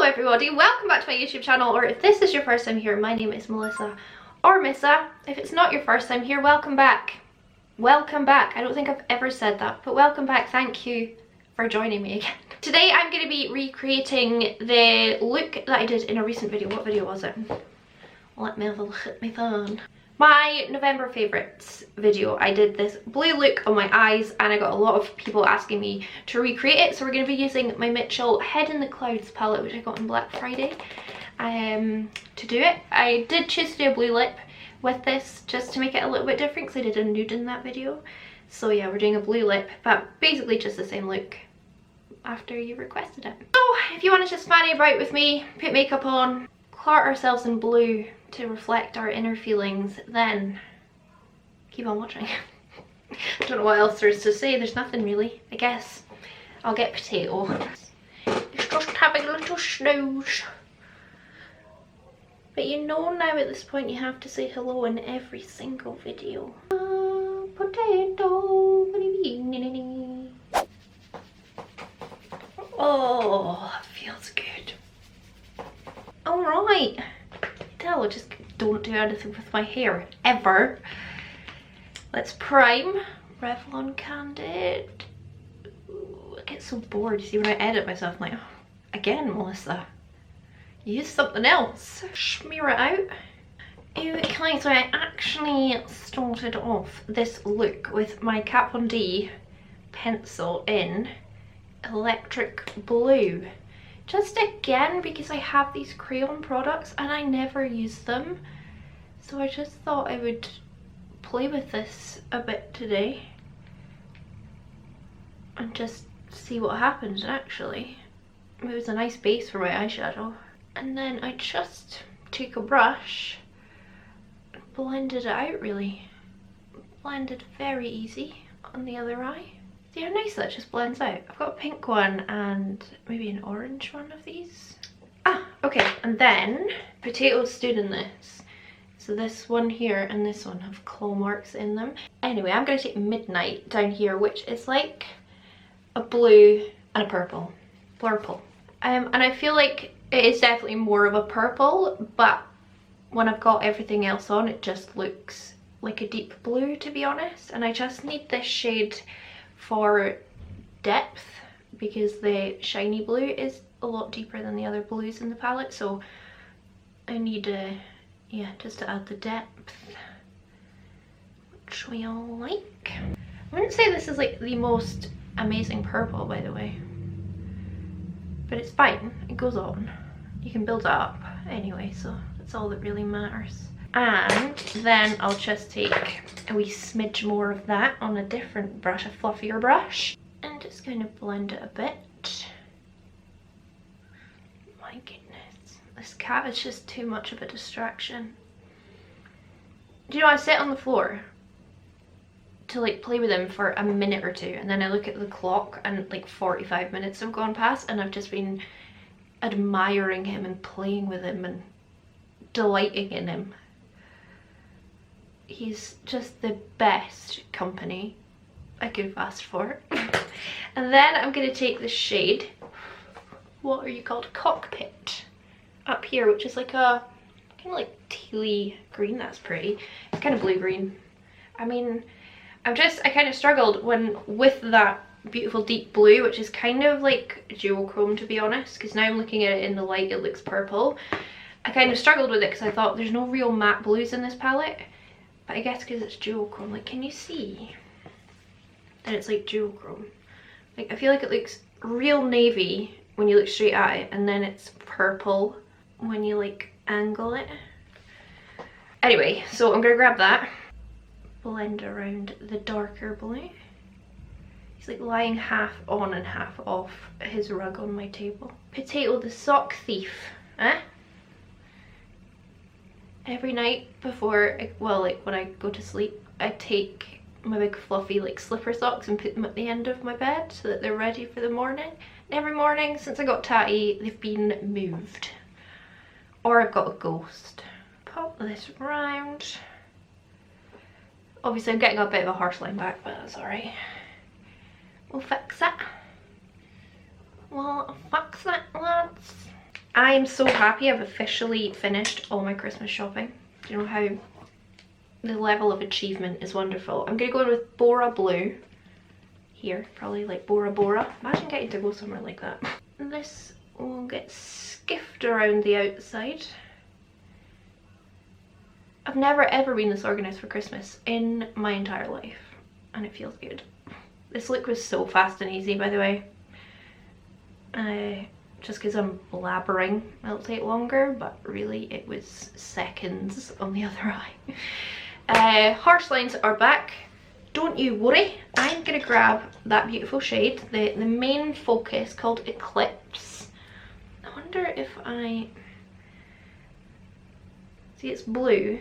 everybody, welcome back to my YouTube channel, or if this is your first time here, my name is Melissa, or Missa. If it's not your first time here, welcome back. Welcome back. I don't think I've ever said that, but welcome back. Thank you for joining me again. Today I'm going to be recreating the look that I did in a recent video. What video was it? Let me have a look at my phone. My November favourites video. I did this blue look on my eyes and I got a lot of people asking me to recreate it, so we're going to be using my Mitchell Head in the Clouds palette, which I got on Black Friday, to do it. I did choose to do a blue lip with this just to make it a little bit different because I did a nude in that video. So yeah, we're doing a blue lip, but basically just the same look after you requested it. So if you want to just fanny about with me, put makeup on, clart ourselves in blue to reflect our inner feelings, then keep on watching. I don't know what else there is to say. There's nothing really. I guess I'll get potato. It's just having a little snooze. But you know now at this point you have to say hello in every single video. Potato. Oh, that feels good. Alright. I just don't do anything with my hair ever. Let's prime. Revlon Candid. Ooh, I get so bored. You see, when I edit myself, I'm like, oh, again, Melissa, use something else. Smear it out. Okay, so I actually started off this look with my Kat Von D pencil in electric blue. Just again because I have these crayon products and I never use them, so I just thought I would play with this a bit today and just see what happens. Actually, it was a nice base for my eyeshadow, and then I just took a brush and blended it out. Really blended very easy on the other eye. See how nice that just blends out? I've got a pink one and maybe an orange one of these. Ah, okay, and then potatoes stood in this. So this one here and this one have claw marks in them. Anyway, I'm going to take Midnight down here, which is like a blue and a purple. Blurple. And I feel like it is definitely more of a purple, but when I've got everything else on, it just looks like a deep blue, to be honest. And I just need this shade for depth because the shiny blue is a lot deeper than the other blues in the palette, so I need yeah, just to add the depth, which we all like. I wouldn't say this is like the most amazing purple, by the way, but it's fine, it goes on, you can build it up anyway, so that's all that really matters. And then I'll just take a wee smidge more of that on a different brush, a fluffier brush, and just kind of blend it a bit. My goodness, this cat is just too much of a distraction. Do you know, I sit on the floor to like play with him for a minute or two, and then I look at the clock and like 45 minutes have gone past, and I've just been admiring him and playing with him and delighting in him. He's just the best company I could have asked for. And then I'm going to take the shade, what are you called, Cockpit, up here, which is like a kind of like tealy green. That's pretty. It's kind of blue green. I mean, I kind of struggled with that beautiful deep blue, which is kind of like duochrome, to be honest, because now I'm looking at it in the light, it looks purple. I kind of struggled with it because I thought there's no real matte blues in this palette. But I guess because it's duochrome, like, can you see that it's like duochrome? Like, I feel like it looks real navy when you look straight at it, and then it's purple when you like angle it. Anyway, so I'm gonna grab that, blend around the darker blue. He's like lying half on and half off his rug on my table. Potato the sock thief, eh? Every night before, well, like when I go to sleep, I take my big fluffy like slipper socks and put them at the end of my bed so that they're ready for the morning. And every morning since I got Tatty, they've been moved. Or I've got a ghost. Pop this round. Obviously I'm getting a bit of a harsh line back, but that's alright. We'll fix it. We'll fix it, lads. I am so happy I've officially finished all my Christmas shopping. Do you know how the level of achievement is wonderful? I'm going to go in with Bora Blue here, probably like Bora Bora. Imagine getting to go somewhere like that. And this will get skiffed around the outside. I've never ever been this organised for Christmas in my entire life, and it feels good. This look was so fast and easy, by the way. Just because I'm blabbering, it'll take longer, but really it was seconds on the other eye. Harsh lines are back. Don't you worry. I'm going to grab that beautiful shade, the main focus called Eclipse. I wonder if I... See, it's blue,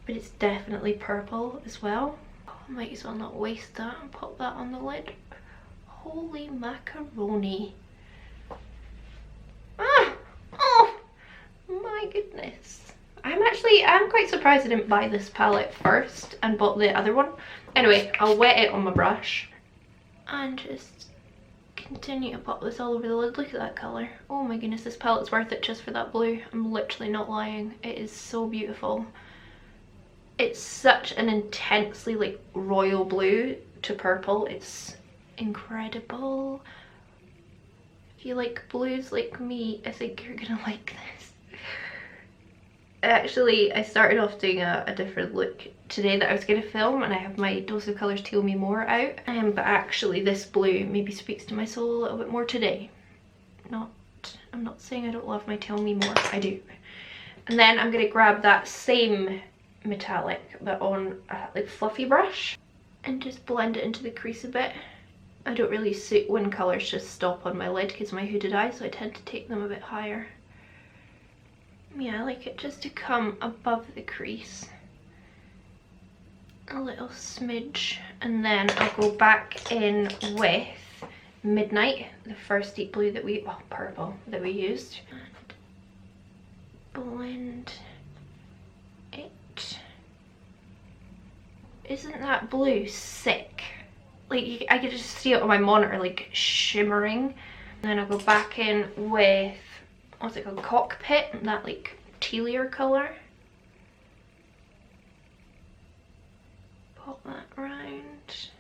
but it's definitely purple as well. Oh, I might as well not waste that and pop that on the lid. Holy macaroni. Ah! Oh my goodness. I'm quite surprised I didn't buy this palette first and bought the other one. Anyway, I'll wet it on my brush and just continue to pop this all over the lid. Look at that colour. Oh my goodness, this palette's worth it just for that blue. I'm literally not lying. It is so beautiful. It's such an intensely like royal blue to purple. It's incredible. If you like blues like me, I think you're gonna like this. Actually, I started off doing a different look today that I was going to film, and I have my Dose of Colours Teal Me More out, but actually this blue maybe speaks to my soul a little bit more today. I'm not saying I don't love my Teal Me More, I do. And then I'm going to grab that same metallic but on a like fluffy brush and just blend it into the crease a bit. I don't really suit when colours just stop on my lid because of my hooded eye, so I tend to take them a bit higher. Yeah, I like it just to come above the crease a little smidge, and then I'll go back in with Midnight, the first deep blue that we, well, purple that we used, and blend it. Isn't that blue sick? Like, I could just see it on my monitor like shimmering. And then I'll go back in with, what's it called, Cockpit, that like tealier colour. Pop that around.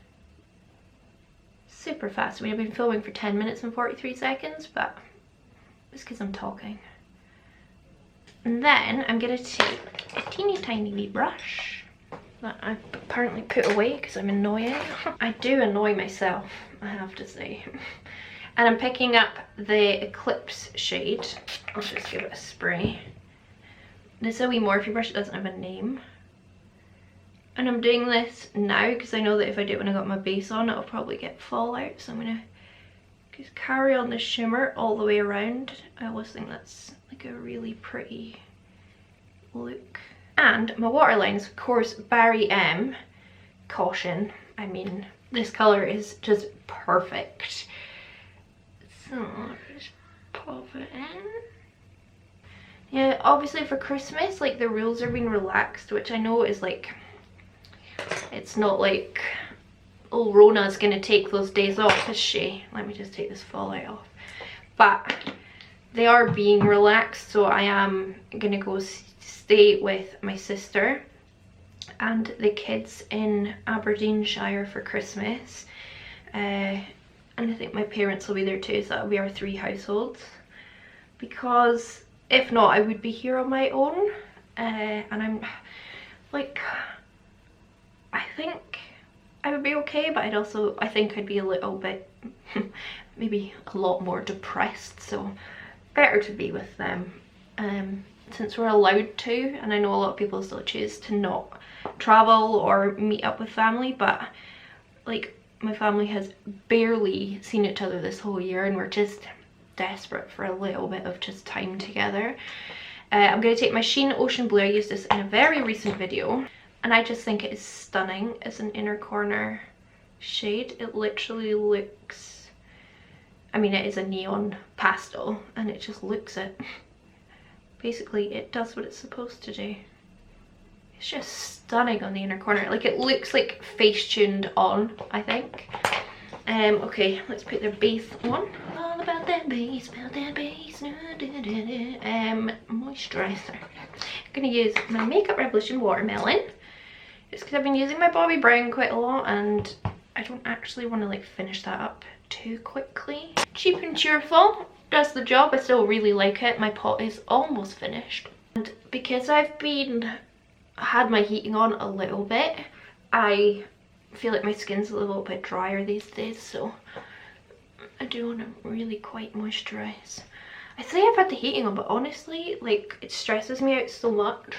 Super fast. I mean, I've been filming for 10 minutes and 43 seconds, but it's because I'm talking. And then I'm going to take a teeny tiny wee brush that I apparently put away because I'm annoying. I do annoy myself, I have to say. And I'm picking up the Eclipse shade. I'll just give it a spray. This is a wee Morphe brush, it doesn't have a name. And I'm doing this now because I know that if I do it when I got my base on, it'll probably get fallout. So I'm going to just carry on the shimmer all the way around. I always think that's like a really pretty look. And my waterline is of course Barry M. Caution. I mean, this colour is just perfect. So just pop it in. Yeah, obviously for Christmas, like the rules are being relaxed, which I know is like, it's not like, oh, Rona's gonna take those days off, is she? Let me just take this fallout off. But they are being relaxed, so I am gonna go stay with my sister and the kids in Aberdeenshire for Christmas. And I think my parents will be there too, so that'll be our 3 households. Because if not, I would be here on my own. And I'm like, I think I would be okay, but I think I'd be a little bit, maybe a lot more depressed. So better to be with them. Since we're allowed to, and I know a lot of people still choose to not travel or meet up with family, but like my family has barely seen each other this whole year, and we're just desperate for a little bit of just time together. I'm going to take my Sheen Ocean Blue. I used this in a very recent video, and I just think it is stunning as an inner corner shade. It literally looks, I mean, it is a neon pastel, and it just looks it. Basically, it does what it's supposed to do. It's just stunning on the inner corner. Like, it looks like face tuned on, I think. Okay, let's put their base on. Oh, the about that base, about that base. Moisturiser. I'm gonna use my Makeup Revolution Watermelon. Just because I've been using my Bobbi Brown quite a lot and I don't actually want to like finish that up too quickly. Cheap and cheerful, does the job. I still really like it. My pot is almost finished. And because I've had my heating on a little bit, I feel like my skin's a little bit drier these days, so I do want to really quite moisturize. I say I've had the heating on, but honestly, like, it stresses me out so much.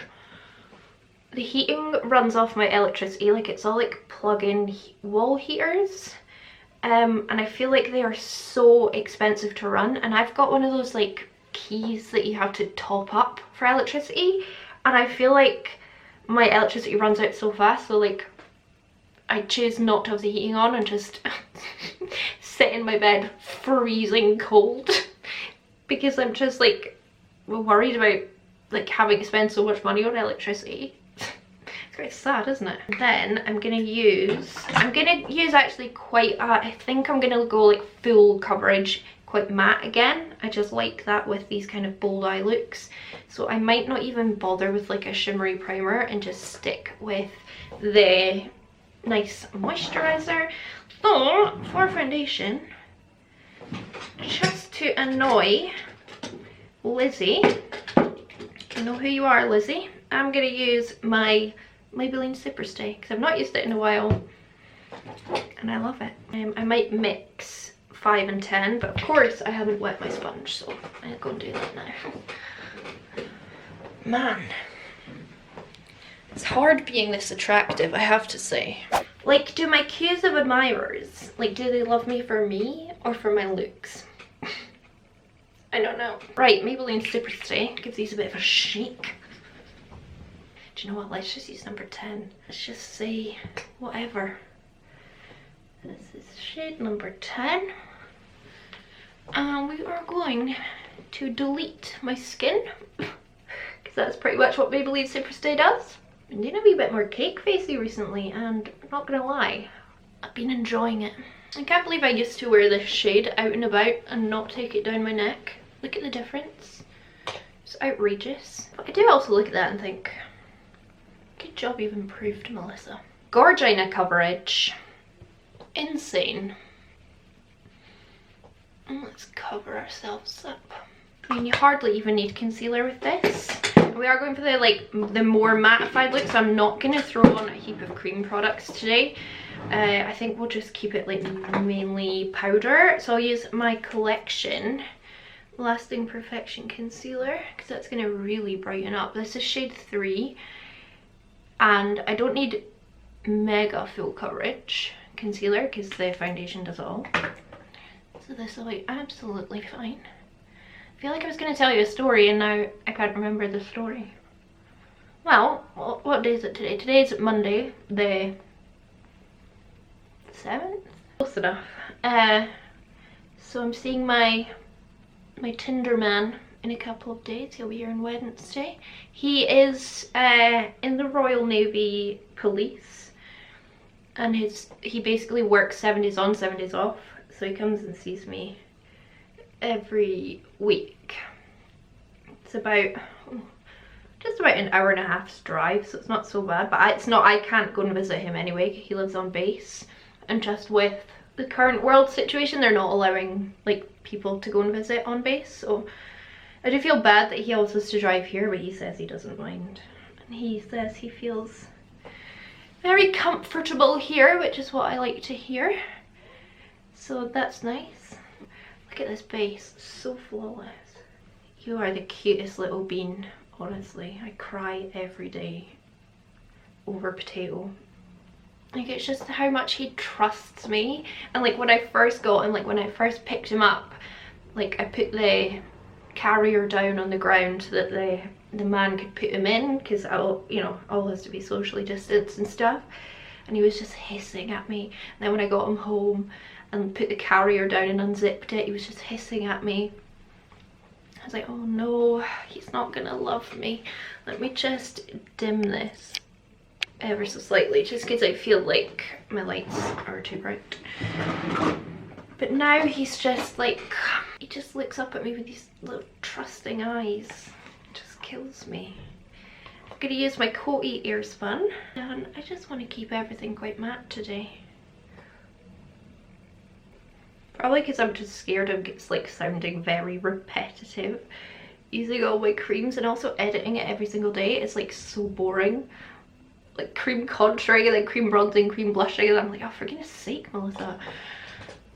The heating runs off my electricity, like it's all like plug-in wall heaters, and I feel like they are so expensive to run, and I've got one of those like keys that you have to top up for electricity, and I feel like my electricity runs out so fast, so like I choose not to have the heating on and just sit in my bed freezing cold because I'm just like worried about like having to spend so much money on electricity. It's quite sad, isn't it? Then I'm gonna use actually quite I think I'm gonna go like full coverage, quite matte again. I just like that with these kind of bold eye looks, so I might not even bother with like a shimmery primer and just stick with the nice moisturizer. So for foundation, just to annoy Lizzie, you know who you are, Lizzie, I'm gonna use my Maybelline Superstay because I've not used it in a while and I love it. I might mix 5 and 10, but of course I haven't wet my sponge, so I'll go and do that now. Man, it's hard being this attractive, I have to say. Like, do my queues of admirers, like, do they love me for me or for my looks? I don't know. Right, Maybelline Superstay gives these a bit of a shake. Do you know what, let's just use number 10. Let's just say whatever. This is shade number 10. And we are going to delete my skin, because that's pretty much what Maybelline Superstay does. I've been doing a wee bit more cake facey recently, and I'm not gonna lie, I've been enjoying it. I can't believe I used to wear this shade out and about and not take it down my neck. Look at the difference. It's outrageous. But I do also look at that and think, good job you've improved, Melissa. Gorgina coverage. Insane. And let's cover ourselves up. I mean, you hardly even need concealer with this. We are going for the more mattified look, so I'm not going to throw on a heap of cream products today. I think we'll just keep it like mainly powder. So I'll use my Collection Lasting Perfection Concealer because that's going to really brighten up. This is shade 3 and I don't need mega full coverage concealer because the foundation does it all. So this will be absolutely fine. I feel like I was going to tell you a story and now I can't remember the story. Well, what day is it today? Today's Monday, the 7th? Close enough. So I'm seeing my Tinder man in a couple of days. He'll be here on Wednesday. He is in the Royal Navy Police, and he basically works 7 days on, 7 days off. So he comes and sees me every week. It's about just about an hour and a half's drive, so it's not so bad. But I can't go and visit him anyway. He lives on base, and just with the current world situation, they're not allowing like people to go and visit on base. So I do feel bad that he also has to drive here, but he says he doesn't mind, and he says he feels very comfortable here, which is what I like to hear. So that's nice. Look at this base, so flawless. You are the cutest little bean, honestly. I cry every day over Potato. Like, it's just how much he trusts me. And like when I first got him, like when I first picked him up, like I put the carrier down on the ground so that the man could put him in, because all has to be socially distanced and stuff. And he was just hissing at me. And then when I got him home and put the carrier down and unzipped it, he was just hissing at me. I was like, oh no, he's not gonna love me. Let me just dim this ever so slightly, just because I feel like my lights are too bright. But now he's just like, he just looks up at me with these little trusting eyes. It just kills me. I'm going to use my COTY Airspun, and I just want to keep everything quite matte today. Probably because I'm just scared of it's like sounding very repetitive. Using all my creams and also editing it every single day is like so boring. Like cream contouring and then cream bronzing, cream blushing, and I'm like, oh for goodness sake, Melissa.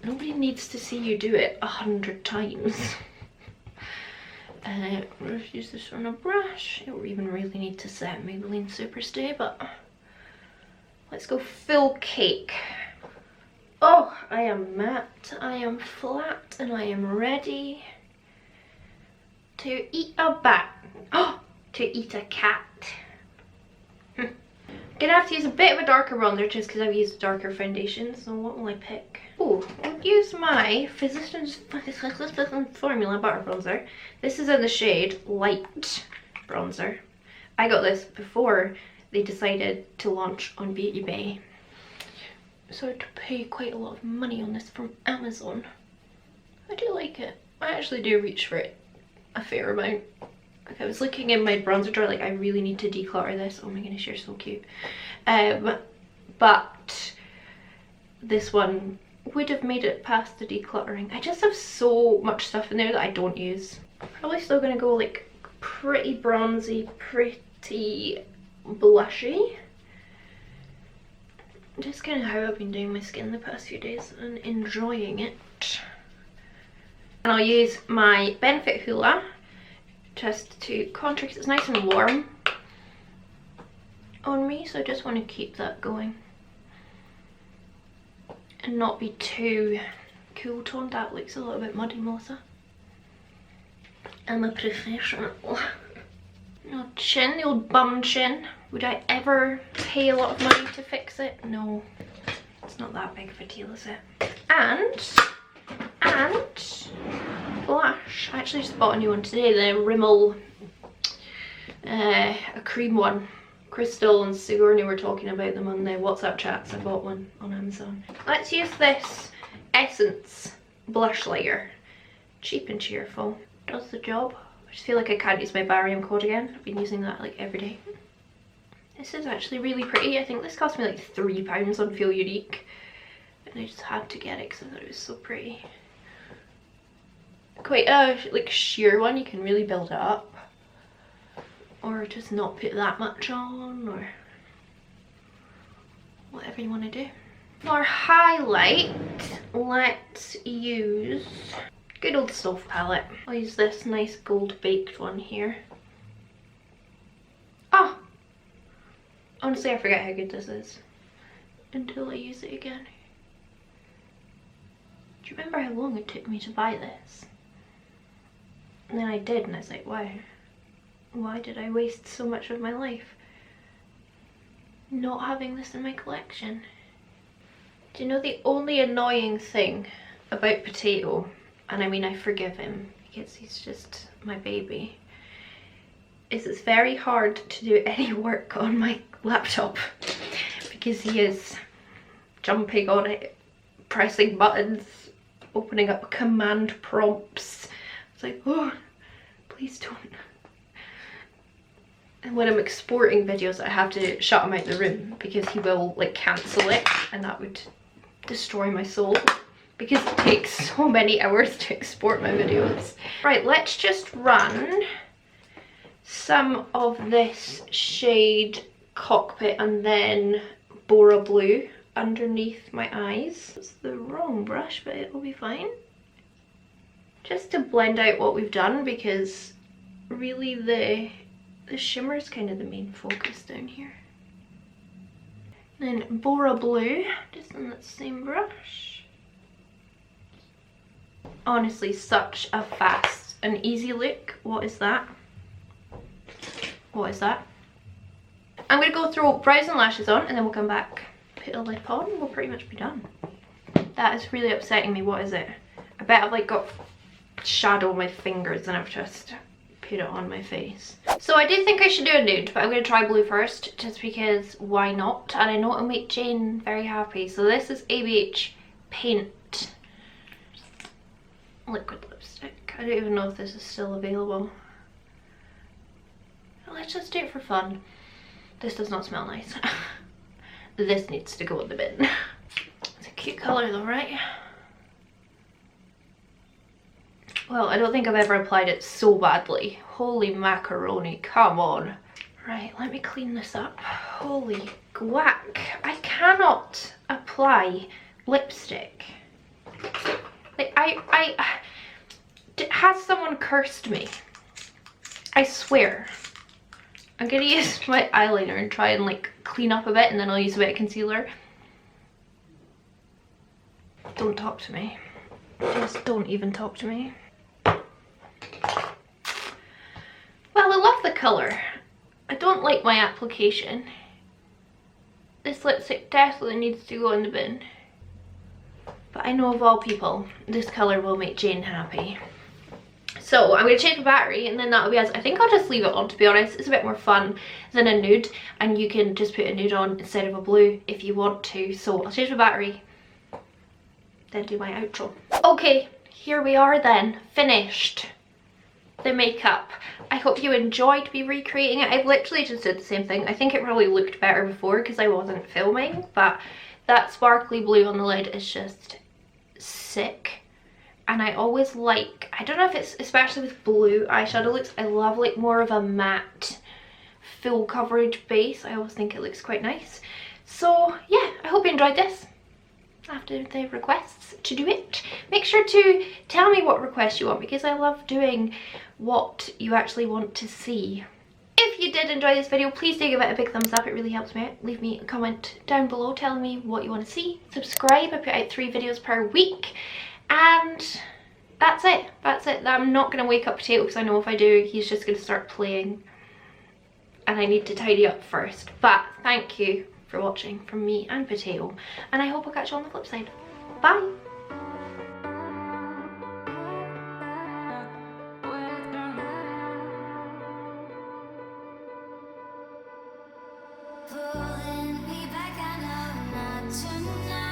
Nobody needs to see you do it 100 times. Let's use this on a brush. I don't even really need to set Maybelline Superstay, but let's go full cake. Oh, I am matte, I am flat, and I am ready to eat a bat. Oh, to eat a cat. I'm gonna have to use a bit of a darker bronzer just because I've used a darker foundation. So what will I pick? Oh, I'll use my Physicians Formula Butter Bronzer. This is in the shade Light Bronzer. I got this before they decided to launch on Beauty Bay. So I had to pay quite a lot of money on this from Amazon. I do like it. I actually do reach for it a fair amount. Like I was looking in my bronzer drawer, like I really need to declutter this. Oh my goodness, you're so cute. But this one would have made it past the decluttering. I just have so much stuff in there that I don't use. I'm probably still gonna go like pretty bronzy, pretty blushy. Just kind of how I've been doing my skin the past few days and enjoying it. And I'll use my Benefit HOOLA just to contour because it's nice and warm on me, so I just want to keep that going and not be too cool toned. That looks a little bit muddy, Melissa. I'm a professional. No chin, the old bum chin. Would I ever pay a lot of money to fix it? No, it's not that big of a deal, is it? And blush. I actually just bought a new one today, the Rimmel, a cream one. Crystal and Sigourney were talking about them on their WhatsApp chats. I bought one on Amazon. Let's use this Essence blush layer. Cheap and cheerful. Does the job. I just feel like I can't use my barium coat again. I've been using that like every day. This is actually really pretty. I think this cost me like £3 on Feel Unique. And I just had to get it because I thought it was so pretty. Quite a like sheer one, you can really build it up. Or just not put that much on, or whatever you want to do. For highlight, let's use good old SOPH palette. I'll use this nice gold baked one here. Oh! Honestly, I forget how good this is until I use it again. Do you remember how long it took me to buy this? And then I did, and I was like, wow. Why did I waste so much of my life not having this in my collection? Do you know the only annoying thing about Potato, and I mean I forgive him because he's just my baby, is it's very hard to do any work on my laptop because he is jumping on it, pressing buttons, opening up command prompts. It's like, oh, please don't. And when I'm exporting videos, I have to shut him out of the room because he will like cancel it, and that would destroy my soul because it takes so many hours to export my videos. Right, let's just run some of this shade Cockpit and then Bora Blue underneath my eyes. It's the wrong brush, but it will be fine. Just to blend out what we've done, because really the shimmer is kind of the main focus down here. Then Bora Blue, just on that same brush. Honestly, such a fast and easy look. What is that? What is that? I'm going to go throw brows and lashes on, and then we'll come back, put a lip on, and we'll pretty much be done. That is really upsetting me. What is it? I bet I've like got shadow on my fingers and I've just put it on my face. So I did think I should do a nude, but I'm going to try blue first just because why not, and I know it'll make Jane very happy. So this is ABH Paint liquid lipstick. I don't even know if this is still available. Let's just do it for fun. This does not smell nice. This needs to go in the bin. It's a cute colour though, right? Well, I don't think I've ever applied it so badly. Holy macaroni, come on. Right, let me clean this up. Holy guac. I cannot apply lipstick. Like, has someone cursed me? I swear. I'm gonna use my eyeliner and try and like clean up a bit, and then I'll use a bit of concealer. Don't talk to me. Just don't even talk to me. Well, I love the colour. I don't like my application. This lipstick definitely needs to go in the bin. But I know of all people, this colour will make Jane happy. So I'm going to change the battery, and then that'll be as, I think I'll just leave it on, to be honest. It's a bit more fun than a nude, and you can just put a nude on instead of a blue if you want to. So I'll change the battery, then do my outro. Okay, here we are then, finished the makeup. I hope you enjoyed me recreating it. I've literally just did the same thing. I think it probably looked better before because I wasn't filming, but that sparkly blue on the lid is just sick. And I always like, I don't know if it's especially with blue eyeshadow looks, I love like more of a matte full coverage base. I always think it looks quite nice. So yeah, I hope you enjoyed this. After the requests to do it, make sure to tell me what requests you want, because I love doing what you actually want to see. If you did enjoy this video, please do give it a big thumbs up. It really helps me out. Leave me a comment down below telling me what you want to see. Subscribe. I put out 3 videos per week, and that's it. I'm not going to wake up Potato, because I know if I do, he's just going to start playing and I need to tidy up first. But thank you for watching from me and Potato, and I hope I'll catch you on the flip side. Bye! Pulling me back, I know not tonight.